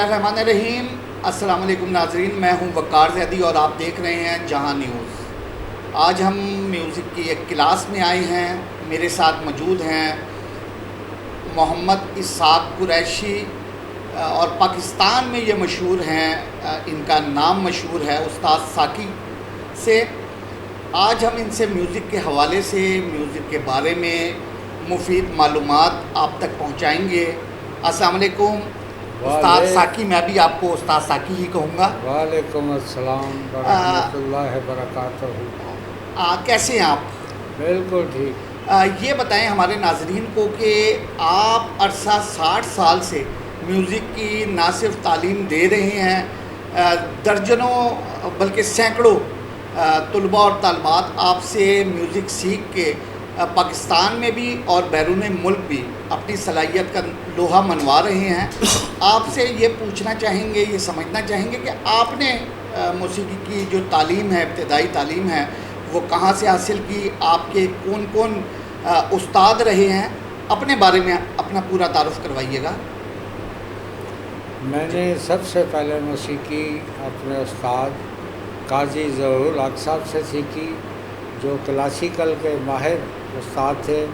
الرحمن الرحیم۔ السلام علیکم ناظرین، میں ہوں وقار زیدی اور آپ دیکھ رہے ہیں جہاں نیوز۔ آج ہم میوزک کی ایک کلاس میں آئے ہیں۔ میرے ساتھ موجود ہیں محمد اسحاق قریشی اور پاکستان میں یہ مشہور ہیں، ان کا نام مشہور ہے استاد ساکی سے۔ آج ہم ان سے میوزک کے حوالے سے، میوزک کے بارے میں مفید معلومات آپ تک پہنچائیں گے۔ السلام علیکم استاد ساکی، میں بھی آپ کو استاد ساکی ہی کہوں گا۔ وعلیکم السلام ورحمۃ اللہ وبرکاتہ۔ کیسے ہیں آپ؟ بالکل ٹھیک۔ یہ بتائیں ہمارے ناظرین کو کہ آپ عرصہ 60 سال سے میوزک کی نہ صرف تعلیم دے رہے ہیں، درجنوں بلکہ سینکڑوں طلباء اور طالبات آپ سے میوزک سیکھ کے پاکستان میں بھی اور بیرون ملک بھی اپنی صلاحیت کا لوہا منوا رہے ہیں۔ آپ سے یہ پوچھنا چاہیں گے، یہ سمجھنا چاہیں گے کہ آپ نے موسیقی کی جو تعلیم ہے، ابتدائی تعلیم ہے، وہ کہاں سے حاصل کی؟ آپ کے کون کون استاد رہے ہیں؟ اپنے بارے میں اپنا پورا تعارف کروائیے گا۔ میں نے سب سے پہلے موسیقی اپنے استاد قاضی ظہور الحق صاحب سے سیکھی، جو کلاسیکل کے ماہر استاد تھے۔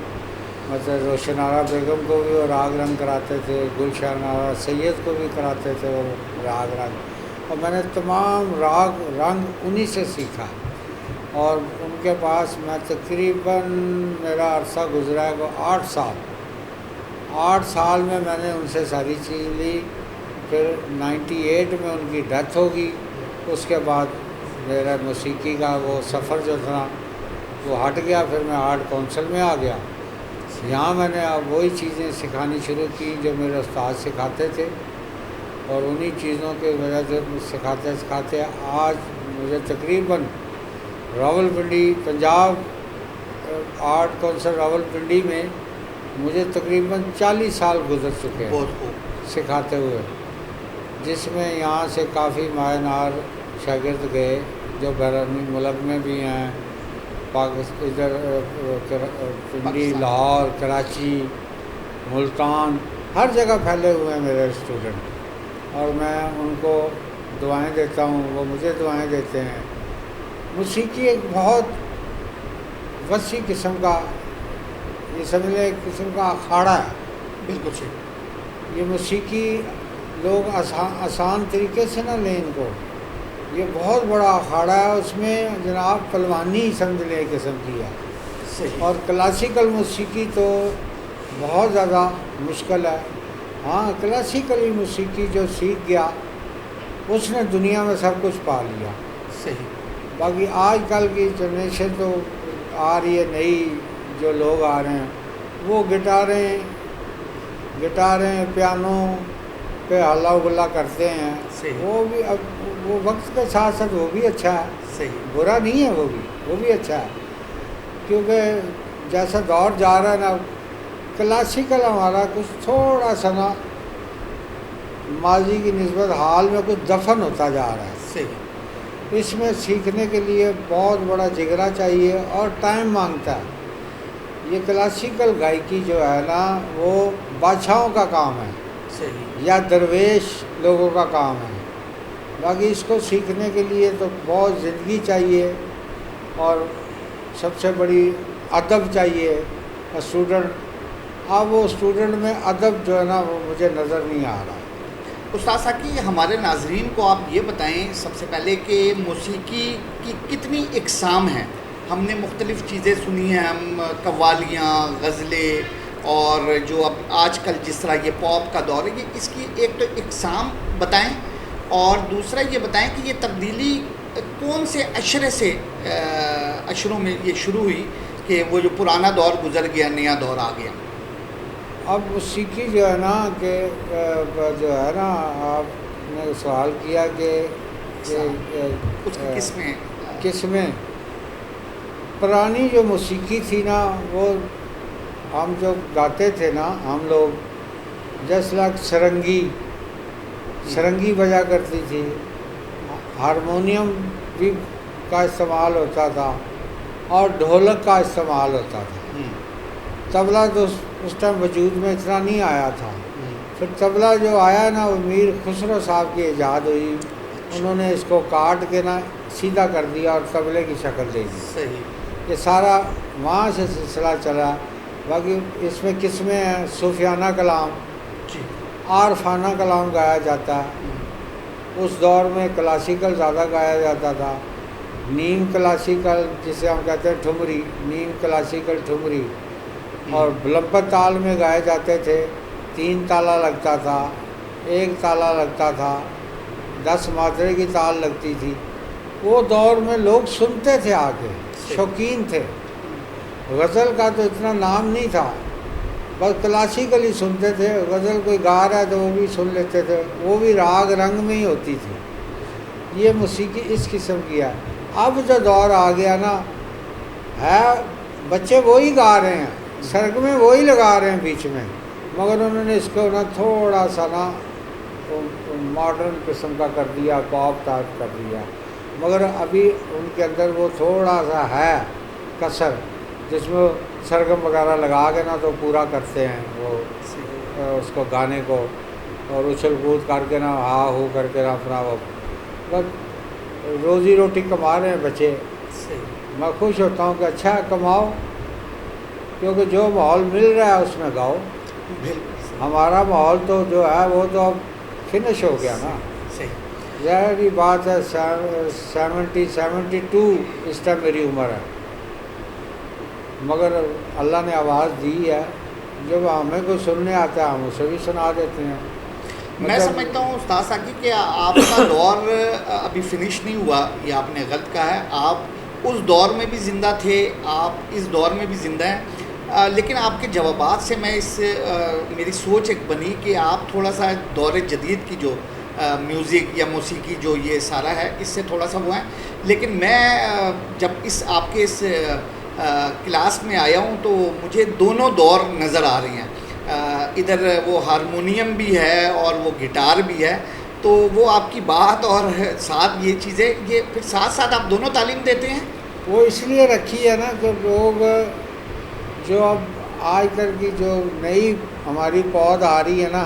مطلب روشن آرا بیگم کو بھی وہ راگ رنگ کراتے تھے، گلشن آرا سید کو بھی کراتے تھے وہ راگ رنگ، اور میں نے تمام راگ رنگ انہی سے سیکھا۔ اور ان کے پاس میں تقریباً میرا عرصہ گزرا ہے وہ 8 سال میں نے ان سے ساری چیز لی۔ پھر 98 میں ان کی ڈیتھ ہوگی۔ اس کے بعد میرا موسیقی کا وہ سفر جو تھا وہ ہٹ گیا۔ پھر میں آرٹ کونسل میں آ گیا۔ یہاں میں نے اب وہی چیزیں سکھانی شروع کی جو میرے استاد سکھاتے تھے، اور انہی چیزوں کی وجہ سے سکھاتے آج مجھے تقریباً راولپنڈی پنجاب آرٹ کونسل راولپنڈی میں مجھے تقریباً 40 سال گزر چکے ہیں سکھاتے ہوئے، جس میں یہاں سے کافی ماہ نار شاگرد گئے جو بیرونی ملک میں بھی ہیں، ادھر پنڈی، لاہور، کراچی، ملتان، ہر جگہ پھیلے ہوئے ہیں میرے اسٹوڈنٹ، اور میں ان کو دعائیں دیتا ہوں، وہ مجھے دعائیں دیتے ہیں۔ موسیقی ایک بہت وسیع قسم کا، یہ سمجھ لیں ایک قسم کا اکھاڑا ہے۔ بالکل صحیح۔ یہ موسیقی لوگ آسان طریقے سے نہ لیں ان کو، یہ بہت بڑا اکھاڑا ہے۔ اس میں جناب پلوانی سمجھ لیں قسم کی ہے۔ صحیح۔ اور کلاسیکل موسیقی تو بہت زیادہ مشکل ہے۔ ہاں، کلاسیکلی موسیقی جو سیکھ گیا اس نے دنیا میں سب کچھ پا لیا۔ صحیح۔ باقی آج کل کی جنریشن تو آ رہی ہے نئی، جو لوگ آ رہے ہیں وہ گٹاریں پیانو پہ ہلا گلا کرتے ہیں۔ وہ بھی اب وہ وقت کے ساتھ ساتھ وہ بھی اچھا ہے، صحیح، برا نہیں ہے، وہ بھی اچھا ہے، کیونکہ جیسا دور جا رہا ہے نا، کلاسیکل ہمارا کچھ تھوڑا سا نا ماضی کی نسبت حال میں کچھ دفن ہوتا جا رہا ہے۔ صحیح۔ اس میں سیکھنے کے لیے بہت بڑا جگرا چاہیے اور ٹائم مانگتا ہے۔ یہ کلاسیکل گائیکی جو ہے نا وہ بادشاہوں کا کام ہے، صحیح، یا درویش لوگوں کا کام ہے۔ باقی اس کو سیکھنے کے لیے تو بہت زندگی چاہیے، اور سب سے بڑی ادب چاہیے۔ اسٹوڈنٹ، اب وہ اسٹوڈنٹ میں ادب جو ہے نا وہ مجھے نظر نہیں آ رہا۔ استاد ساکی، ہمارے ناظرین کو آپ یہ بتائیں سب سے پہلے کہ موسیقی کی کتنی اقسام ہیں؟ ہم نے مختلف چیزیں سنی ہیں، ہم قوالیاں، غزلیں، اور جو اب آج کل جس طرح یہ پاپ کا دور ہے، یہ اس کی ایک تو اقسام بتائیں، اور دوسرا یہ بتائیں کہ یہ تبدیلی کون سے اشروں میں یہ شروع ہوئی کہ وہ جو پرانا دور گزر گیا، نیا دور آ گیا؟ اب موسیقی جو ہے نا کہ جو ہے نا آپ نے سوال کیا کہ اس کی قسمیں پرانی جو موسیقی تھی نا، وہ ہم جو گاتے تھے نا ہم لوگ، جیسے سرنگی بجا کرتی تھی، ہارمونیم بھی کا استعمال ہوتا تھا، اور ڈھولک کا استعمال ہوتا تھا۔ طبلہ تو اس ٹائم وجود میں اتنا نہیں آیا تھا، پھر طبلہ جو آیا نا وہ میر خسرو صاحب کی ایجاد ہوئی، انہوں نے اس کو کاٹ کے نا سیدھا کر دیا اور طبلے کی شکل دے دی. صحیح. یہ سارا وہاں سے سلسلہ چلا. باقی اس میں قسمیں ہیں، صوفیانہ کلام، جی. عارفانہ کلام گایا جاتا ہے. اس دور میں کلاسیکل زیادہ گایا جاتا تھا. نیم کلاسیکل جسے ہم کہتے ہیں ٹھمری، نیم کلاسیکل ٹھمری، اور بلمبت تال میں گائے جاتے تھے. 3 تالا لگتا تھا، 1 تالا لگتا تھا، 10 ماترے کی تال لگتی تھی. وہ دور میں لوگ سنتے تھے، آ کے شوقین تھے. غزل کا تو اتنا نام نہیں تھا، بس کلاسیکل ہی سنتے تھے. غزل کوئی گا رہا ہے تو وہ بھی سن لیتے تھے، وہ بھی راگ رنگ میں ہی ہوتی تھی. یہ موسیقی اس قسم کی ہے. اب جو دور آ گیا نا، ہے بچے وہی گا رہے ہیں، سرگمیں وہی لگا رہے ہیں بیچ میں، مگر انہوں نے اس کو نا تھوڑا سا نا ماڈرن قسم کا کر دیا، پاپ ٹائپ کر دیا. مگر ابھی ان کے اندر وہ تھوڑا سا ہے کسر، جس میں سرگم وغیرہ لگا کے نا تو پورا کرتے ہیں وہ اس کو گانے کو، اور اچھل کود کر کے نا ہا ہو کر کے نا اپنا وہ بس روزی روٹی کما رہے ہیں بچے. میں خوش ہوتا ہوں کہ اچھا کماؤ، کیونکہ جو ماحول مل رہا ہے اس میں گاؤ. ہمارا ماحول تو جو ہے وہ تو اب فنش ہو گیا نا. ظاہری بات ہے، 72 اس ٹائم میری عمر ہے، مگر اللہ نے آواز دی ہے. جب ہمیں کوئی سننے آتا ہے ہم اسے بھی سنا دیتے ہیں. میں سمجھتا ہوں استاد ساقی کہ آپ کا دور ابھی فنش نہیں ہوا، یہ آپ نے غلط کہا ہے. آپ اس دور میں بھی زندہ تھے، آپ اس دور میں بھی زندہ ہیں. لیکن آپ کے جوابات سے میں میری سوچ ایک بنی کہ آپ تھوڑا سا دور جدید کی جو میوزک یا موسیقی جو یہ سارا ہے اس سے تھوڑا سا وہ ہیں. لیکن میں جب آپ کے اس کلاس میں آیا ہوں تو مجھے دونوں دور نظر آ رہے ہیں. ادھر وہ ہارمونیم بھی ہے اور وہ گٹار بھی ہے، تو وہ آپ کی بات اور ساتھ یہ چیزیں، یہ پھر ساتھ ساتھ آپ دونوں تعلیم دیتے ہیں. وہ اس لیے رکھی ہے نا کہ لوگ جو اب آج کل کی جو نئی ہماری پود آ رہی ہے نا،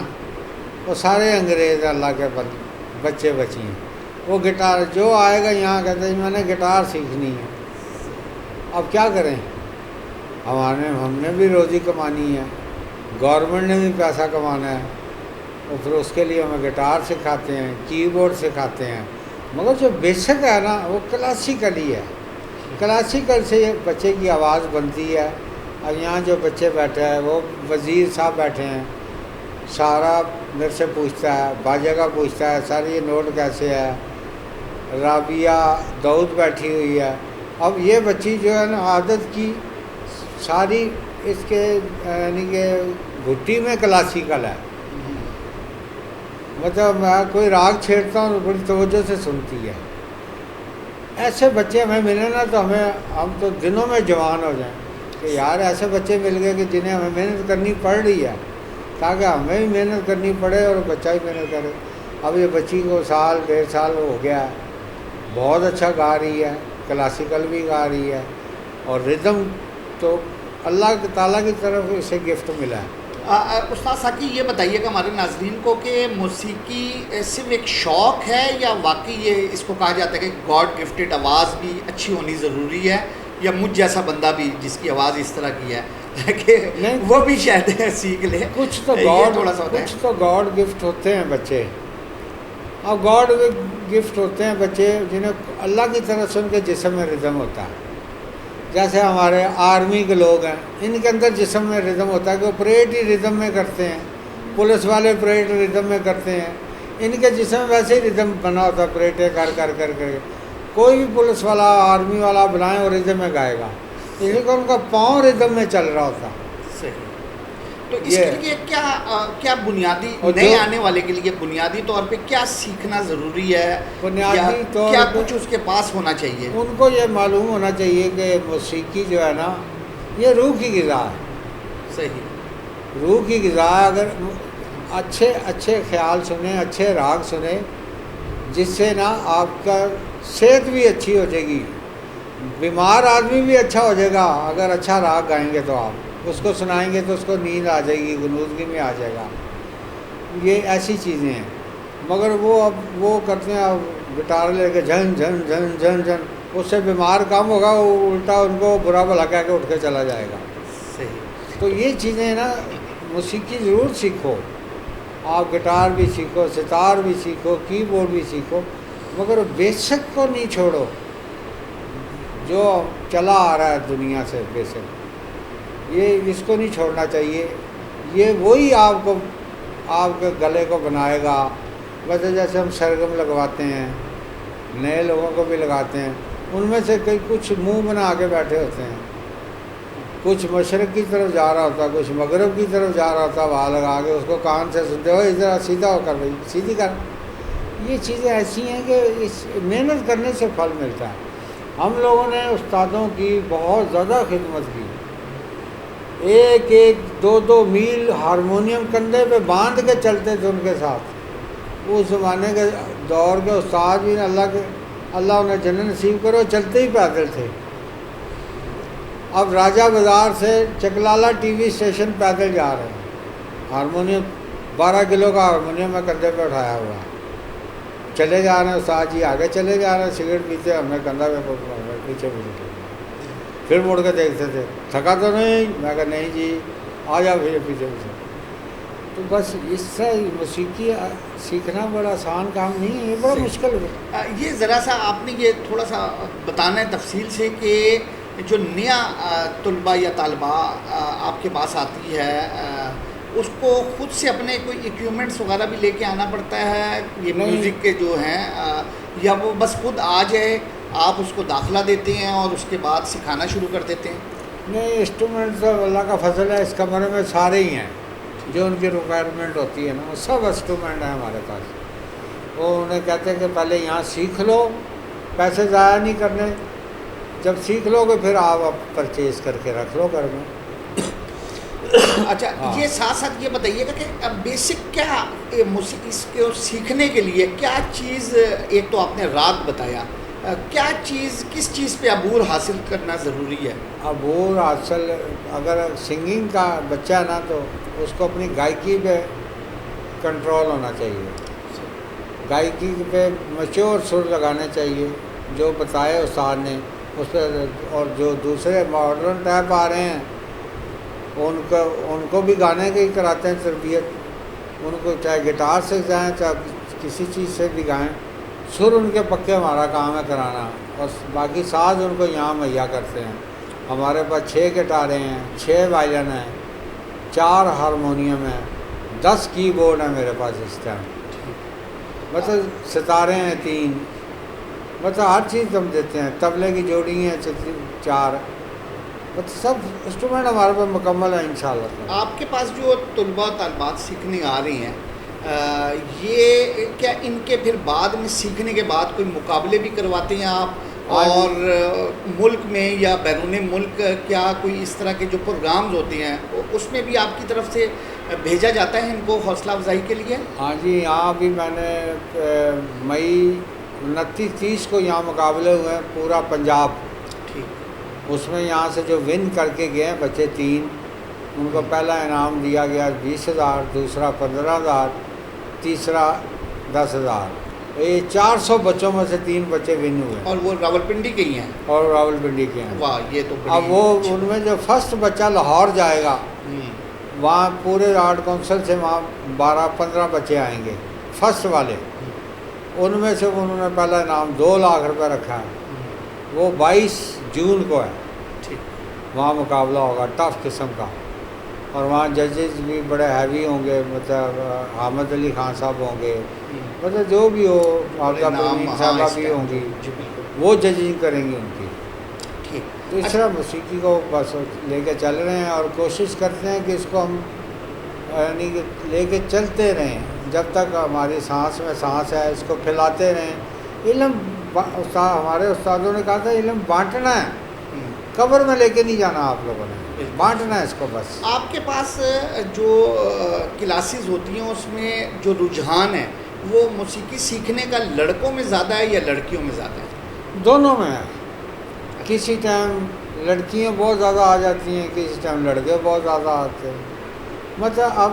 وہ سارے انگریز اللہ کے بچے بچی ہیں. وہ گٹار جو آئے گا یہاں کہتے ہیں میں نے گٹار سیکھنی ہے. اب کیا کریں، ہم نے بھی روزی کمانی ہے، گورنمنٹ نے بھی پیسہ کمانا ہے، اور پھر اس کے لیے ہمیں گٹار سکھاتے ہیں، کی بورڈ سکھاتے ہیں. مگر جو بیسک ہے نا وہ کلاسیکل ہی ہے. کلاسیکل سے بچے کی آواز بنتی ہے. اب یہاں جو بچے بیٹھے ہیں وہ وزیر صاحب بیٹھے ہیں، سارا میرے سے پوچھتا ہے، باجے کا پوچھتا ہے سر یہ نوٹ کیسے ہے. رابعہ داؤد بیٹھی ہوئی ہے. اب یہ بچی جو ہے نا عادت کی ساری اس کے یعنی کہ گھٹی میں کلاسیکل ہے. مطلب میں کوئی راگ چھیڑتا ہوں بڑی توجہ سے سنتی ہے. ایسے بچے ہمیں ملے نا تو ہم تو دنوں میں جوان ہو جائیں کہ یار ایسے بچے مل گئے کہ جنہیں ہمیں محنت کرنی پڑ رہی ہے، تاکہ ہمیں بھی محنت کرنی پڑے اور بچہ بھی محنت کرے. اب یہ بچی کو 1.5 سال ہو گیا ہے، بہت اچھا گا رہی ہے، کلاسیکل بھی گا رہی ہے، اور ردم تو اللہ تعالیٰ کی طرف اسے گفٹ ملا ہے. استاد ساقی یہ بتائیے گا ہمارے ناظرین کو کہ موسیقی صرف ایک شوق ہے یا واقعی یہ اس کو کہا جاتا ہے کہ گاڈ گفٹڈ آواز بھی اچھی ہونی ضروری ہے، یا مجھ جیسا بندہ بھی جس کی آواز اس طرح کی ہے کہ وہ بھی شاید سیکھ لے. کچھ تو گاڈ گفٹ ہوتے ہیں بچے. اب گاڈ گفٹ ہوتے ہیں بچے جنہیں اللہ کی طرف سے ان کے جسم میں ردم ہوتا ہے. جیسے ہمارے آرمی کے لوگ ہیں، ان کے اندر جسم میں ردم ہوتا ہے کہ وہ پریڈ ہی ردم میں کرتے ہیں. پولیس والے پریڈ ردم میں کرتے ہیں، ان کے جسم میں ویسے ہی ردم بنا ہوتا ہے، پریڈیں کر کر کر کر. کوئی بھی پولیس والا آرمی والا بنائیں اور ردم میں گائے گا، اس لیے کہ ان کا پاؤں ردم میں چل رہا ہوتا. تو اس کے لیے کیا بنیادی نئے آنے والے کے لیے بنیادی طور پہ کیا سیکھنا ضروری ہے، بنیادی طور کیا کچھ اس کے پاس ہونا چاہیے؟ ان کو یہ معلوم ہونا چاہیے کہ موسیقی جو ہے نا یہ روح کی غذا ہے. صحیح، روح کی غذا ہے. اگر اچھے خیال سنیں، اچھے راگ سنیں، جس سے نا آپ کا صحت بھی اچھی ہو جائے گی. بیمار آدمی بھی اچھا ہو جائے گا اگر اچھا راگ گائیں گے تو. آپ اس کو سنائیں گے تو اس کو نیند آ جائے گی، غنودگی میں آ جائے گا. یہ ایسی چیزیں ہیں، مگر وہ اب وہ کرتے ہیں، اب گٹار لے کے جھن جھن جھن جھن جھن، اس سے بیمار کم ہوگا، وہ الٹا ان کو برا بھلا کہہ کے اٹھ کے چلا جائے گا۔ صحیح۔ تو یہ چیزیں نا، موسیقی ضرور سیکھو، آپ گٹار بھی سیکھو، ستار بھی سیکھو، کی بورڈ بھی سیکھو، مگر بیسک کو نہیں چھوڑو جو چلا آ رہا ہے دنیا سے، بیسک یہ اس کو نہیں چھوڑنا چاہیے۔ یہ وہی آپ کو، آپ کے گلے کو بنائے گا۔ ویسے جیسے ہم سرگم لگواتے ہیں، نئے لوگوں کو بھی لگاتے ہیں، ان میں سے کئی کچھ منہ بنا کے بیٹھے ہوتے ہیں، کچھ مشرق کی طرف جا رہا ہوتا، کچھ مغرب کی طرف جا رہا ہوتا، وہاں لگا کے اس کو کان سے سنتے ہو، ادھر سیدھا ہو کر بھائی سیدھی کر۔ یہ چیزیں ایسی ہیں کہ اس محنت کرنے سے پھل ملتا ہے۔ ہم لوگوں نے استادوں کی بہت زیادہ خدمت کی، ایک ایک دو دو میل ہارمونیم کندھے پہ باندھ کے چلتے تھے ان کے ساتھ۔ اس زمانے کے دور کے استاد بھی اللہ انہیں جنت نصیب کرو، چلتے ہی پیدل تھے۔ اب راجہ بازار سے چکلالہ ٹی وی اسٹیشن پیدل جا رہے ہیں، ہارمونیم 12 کلو کا ہارمونیم میں کندھے پہ اٹھایا ہوا ہے، چلے جا رہے ہیں استاد جی، آگے چلے جا رہے ہیں، سگریٹ پیتے، ہمیں کندھا پہ پیچھے پیچھے، پھر مڑ کے دیکھتے تھے، تھکا تو نہیں؟ میں کہا نہیں جی، آ جاؤ پھر پیچھے پیچھے۔ تو بس اس سے موسیقی سیکھنا بڑا آسان کام نہیں ہے، یہ بڑا مشکل ہے۔ یہ ذرا سا آپ نے یہ تھوڑا سا بتانا ہے تفصیل سے کہ جو نیا طلبہ یا طالبہ آپ کے پاس آتی ہے، اس کو خود سے اپنے کوئی ایکوپمنٹس وغیرہ بھی لے کے آنا پڑتا ہے یہ میوزک کے جو ہیں، یا وہ بس خود آ جائے، آپ اس کو داخلہ دیتے ہیں اور اس کے بعد سکھانا شروع کر دیتے ہیں؟ نہیں، انسٹرومنٹ تو اللہ کا فضل ہے، اس کمرے میں سارے ہی ہیں جو ان کی ریکوائرمنٹ ہوتی ہے نا، وہ سب انسٹرومنٹ ہیں ہمارے پاس۔ وہ انہیں کہتے ہیں کہ پہلے یہاں سیکھ لو، پیسے ضائع نہیں کرنے، جب سیکھ لو گے پھر آپ پرچیز کر کے رکھ لو گھر میں۔ اچھا، یہ ساتھ ساتھ یہ بتائیے گا کہ بیسک کیا موسیقی کو سیکھنے کے لیے کیا چیز، ایک تو آپ نے راگ بتایا، کیا چیز، کس چیز پہ عبور حاصل کرنا ضروری ہے؟ عبور حاصل، اگر سنگنگ کا بچہ ہے نا تو اس کو اپنی گائیکی پہ کنٹرول ہونا چاہیے، گائیکی پہ میچور سر لگانے چاہیے جو بتائے استاد نے اس پہ، اور جو دوسرے ماڈرن ٹائپ آ رہے ہیں ان کو بھی گانے کے ہی کراتے ہیں تربیت، ان کو چاہے گٹار سے گائیں چاہے کسی چیز سے بھی گائیں، سر ان کے پکے ہمارا کام ہے کرانا، اور باقی ساز ان کو یہاں مہیا کرتے ہیں۔ ہمارے پاس 6 گٹاریں ہیں، 6 وائلن ہیں، 4 ہارمونیم ہیں، 10 کی بورڈ ہیں میرے پاس اس ٹائم، مطلب ستارے ہیں 3، مطلب ہر چیز ہم دیتے ہیں، طبلے کی جوڑی ہیں 4، مطلب سب انسٹرومنٹ ہمارے پاس مکمل ہے انشاءاللہ۔ آپ کے پاس جو طلباء طالبات سیکھنے آ رہی ہیں، یہ کیا ان کے پھر بعد میں سیکھنے کے بعد کوئی مقابلے بھی کرواتے ہیں آپ؟ اور ملک میں یا بیرون ملک کیا کوئی اس طرح کے جو پروگرامز ہوتے ہیں اس میں بھی آپ کی طرف سے بھیجا جاتا ہے ان کو حوصلہ افزائی کے لیے؟ ہاں جی، یہاں بھی میں نے مئی 29-30 کو یہاں مقابلے ہوئے ہیں پورا پنجاب، ٹھیک، اس میں یہاں سے جو ون کر کے گئے ہیں بچے 3، ان کو پہلا انعام دیا گیا 20,000، دوسرا 15,000، تیسرا 10,000۔ یہ 400 بچوں میں سے 3 بچے ون ہوئے، اور وہ راولپنڈی کے ہی ہیں؟ اور راولپنڈی کے ہیں۔ واہ، یہ تو اب وہ ان میں جو فرسٹ بچہ لاہور جائے گا، وہاں پورے آرٹ کونسل سے وہاں 12-15 بچے آئیں گے فرسٹ والے، ان میں سے انہوں نے پہلا انعام 2 لاکھ روپے رکھا ہے، وہ 22 جون کو ہے، ٹھیک، وہاں مقابلہ ہوگا ٹف قسم کا، اور وہاں ججز بھی بڑے ہیوی ہوں گے، مطلب حامد علی خان صاحب ہوں گے، مطلب جو بھی ہو، حافظہ پروین صاحبہ بھی ہوں گی، وہ ججنگ کریں گے ان کی۔ تو اس طرح موسیقی کو بس لے کے چل رہے ہیں، اور کوشش کرتے ہیں کہ اس کو ہم یعنی کہ لے کے چلتے رہیں جب تک ہماری سانس میں سانس ہے، اس کو پھیلاتے رہیں۔ علم ہمارے استادوں نے کہا تھا علم بانٹنا ہے، قبر میں لے کے نہیں جانا، آپ لوگوں نے بانٹنا ہے اس کو بس۔ آپ کے پاس جو کلاسز ہوتی ہیں اس میں جو رجحان ہے وہ موسیقی سیکھنے کا لڑکوں میں زیادہ ہے یا لڑکیوں میں زیادہ ہے؟ دونوں میں ہے، کسی ٹائم لڑکیاں بہت زیادہ آ جاتی ہیں، کسی ٹائم لڑکے بہت زیادہ آتے ہیں، مطلب اب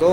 2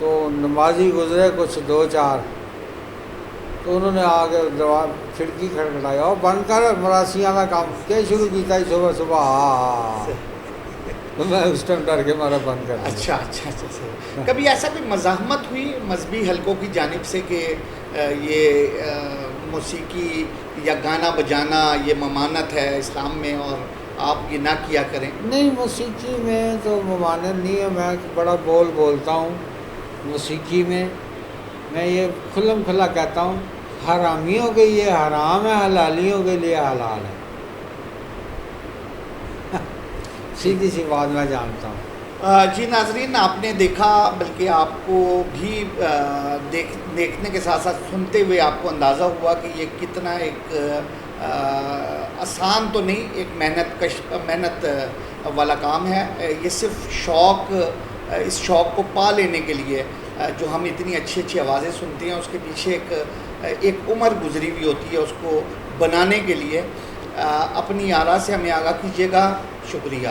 تو نمازی گزرے کچھ دو چار، تو انہوں نے آ کے کھڑکی کھڑکھڑائی، اور بند کر مراسیاں کا کام کیا شروع کیتا ہی صبح صبح، تو میں اس ٹائم ڈر کے مارا بند کر دیا۔ اچھا اچھا اچھا اچھا، کبھی ایسا کوئی مزاحمت ہوئی مذہبی حلقوں کی جانب سے کہ یہ موسیقی یا گانا بجانا یہ ممانعت ہے اسلام میں اور آپ یہ نہ کیا کریں؟ نہیں، موسیقی میں تو ممانعت نہیں ہے، میں بڑا بولتا ہوں موسیقی میں یہ کھلم کھلا کہتا ہوں، حرامیوں کے لیے حرام ہے، حلالیوں کے لیے حلال ہے، سیدھی سی بات میں جانتا ہوں۔ جی ناظرین، آپ نے دیکھا، بلکہ آپ کو بھی دیکھنے کے ساتھ ساتھ سنتے ہوئے آپ کو اندازہ ہوا کہ یہ کتنا ایک آسان تو نہیں، ایک محنت والا کام ہے۔ یہ صرف شوق، اس شوق کو پا لینے کے لیے جو ہم اتنی اچھی اچھی آوازیں سنتے ہیں، اس کے پیچھے ایک عمر گزری ہوئی ہوتی ہے اس کو بنانے کے لیے۔ اپنی آراء سے ہمیں آگاہ کیجیے گا۔ شکریہ۔